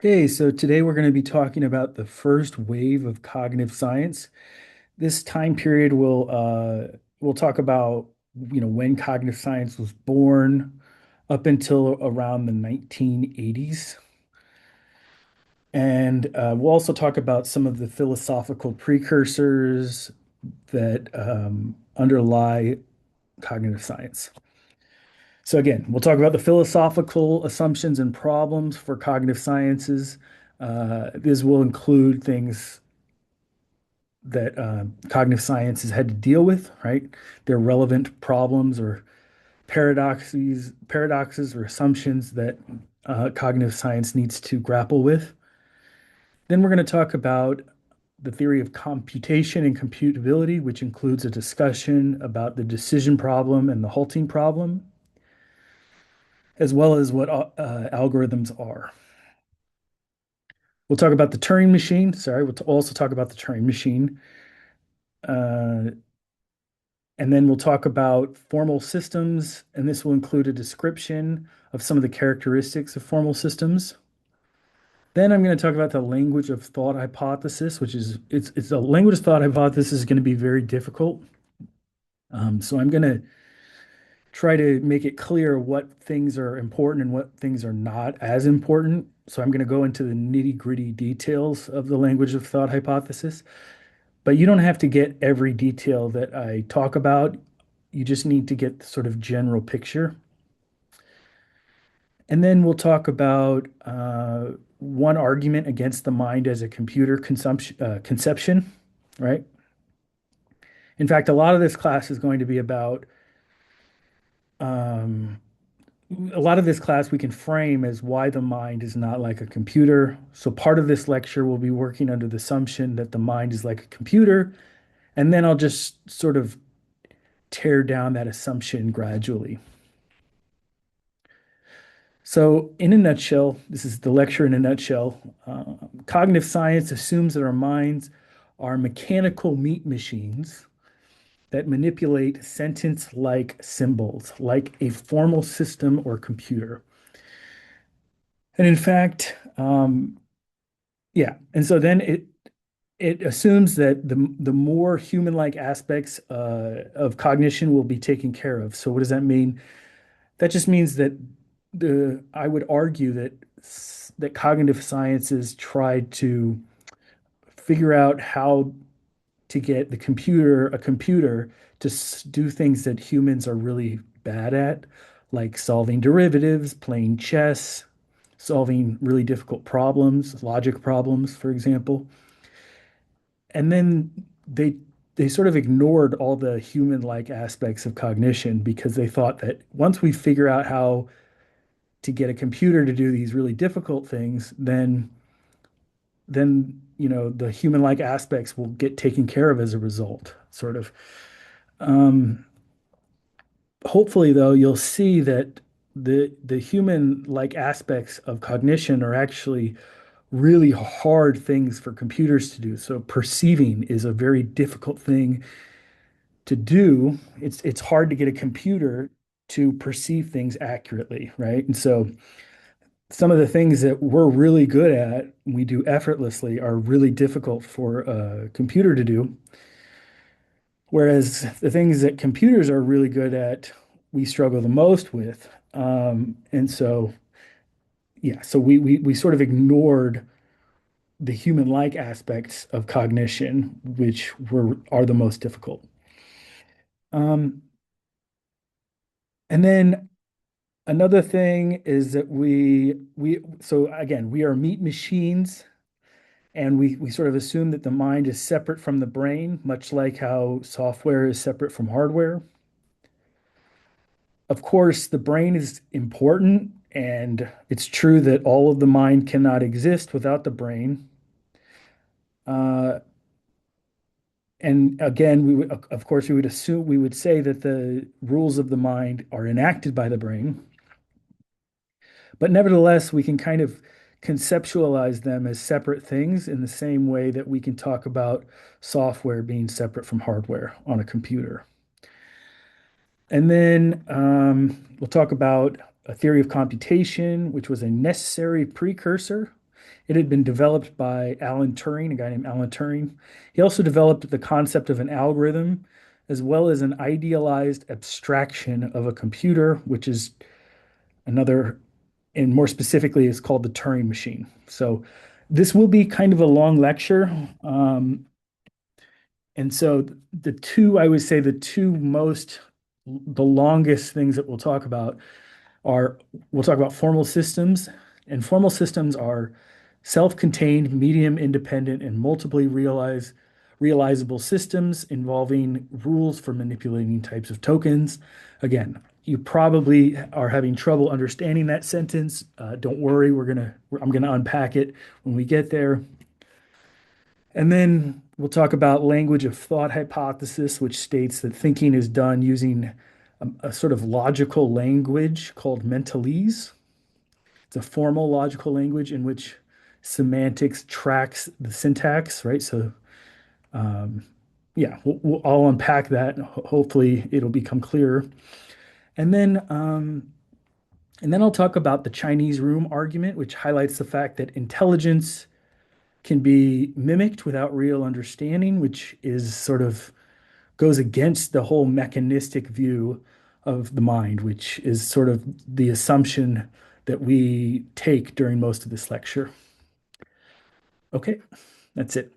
Okay, so today we're going to be talking about the first wave of cognitive science. This time period we'll talk about, when cognitive science was born up until around the 1980s. And we'll also talk about some of the philosophical precursors that underlie cognitive science. So again, we'll talk about the philosophical assumptions and problems for cognitive sciences. This will include things that cognitive science has had to deal with, right? They're relevant problems or paradoxes or assumptions that cognitive science needs to grapple with. Then we're going to talk about the theory of computation and computability, which includes a discussion about the decision problem and the halting problem, as well as what algorithms are. We'll talk about the Turing machine. Sorry, we'll also talk about the Turing machine. Uh, And then we'll talk about formal systems, and this will include a description of some of the characteristics of formal systems. Then I'm going to talk about the language of thought hypothesis, which is it's a language of thought hypothesis is going to be very difficult. So I'm going to try to make it clear what things are important and what things are not as important. So I'm going to go into the nitty-gritty details of the language of thought hypothesis. But you don't have to get every detail that I talk about. You just need to get the sort of general picture. And then we'll talk about one argument against the mind as a computer conception, right? In fact, a lot of this class is going to be about um, a lot of this class we can frame as why the mind is not like a computer. So part of this lecture will be working under the assumption that the mind is like a computer, and then I'll just sort of tear down that assumption gradually. So, in a nutshell, this is the lecture in a nutshell. Cognitive science assumes that our minds are mechanical meat machines that manipulate sentence-like symbols, like a formal system or computer. And in fact, yeah. And so then it assumes that the more human-like aspects of cognition will be taken care of. So what does that mean? That just means that the I would argue that cognitive sciences tried to figure out how to get a computer to do things that humans are really bad at, like solving derivatives, playing chess, solving really difficult problems, logic problems, for example. And then they sort of ignored all the human-like aspects of cognition because they thought that once we figure out how to get a computer to do these really difficult things, then the human-like aspects will get taken care of as a result, sort of. Um, Hopefully, though, you'll see that the human-like aspects of cognition are actually really hard things for computers to do. So perceiving is a very difficult thing to do. It's hard to get a computer to perceive things accurately, right? And so some of the things that we're really good at, we do effortlessly, are really difficult for a computer to do. Whereas the things that computers are really good at, we struggle the most with. And so, yeah, so we sort of ignored the human-like aspects of cognition, which are the most difficult. Um, and then another thing is that so again, we are meat machines. And we sort of assume that the mind is separate from the brain, much like how software is separate from hardware. Of course, the brain is important, and it's true that all of the mind cannot exist without the brain. Uh, and again, of course, we would say that the rules of the mind are enacted by the brain. But nevertheless, we can kind of conceptualize them as separate things in the same way that we can talk about software being separate from hardware on a computer. And then we'll talk about a theory of computation, which was a necessary precursor It had been developed by Alan Turing, a guy named Alan Turing. He also developed the concept of an algorithm, as well as an idealized abstraction of a computer, which is another, and more specifically, is called the Turing machine. So this will be kind of a long lecture. And so the two, I would say the longest things that we'll talk about are we'll talk about formal systems, and formal systems are self-contained, medium independent, and realizable systems involving rules for manipulating types of tokens. Again, you probably are having trouble understanding that sentence. Don't worry, I'm gonna unpack it when we get there. And then we'll talk about language of thought hypothesis, which states that thinking is done using a sort of logical language called mentalese. It's a formal logical language in which semantics tracks the syntax, right? So, yeah, I'll unpack that. Hopefully, it'll become clearer. And then, um, and then I'll talk about the Chinese room argument, which highlights the fact that intelligence can be mimicked without real understanding, which is sort of goes against the whole mechanistic view of the mind, which is sort of the assumption that we take during most of this lecture. Okay, that's it.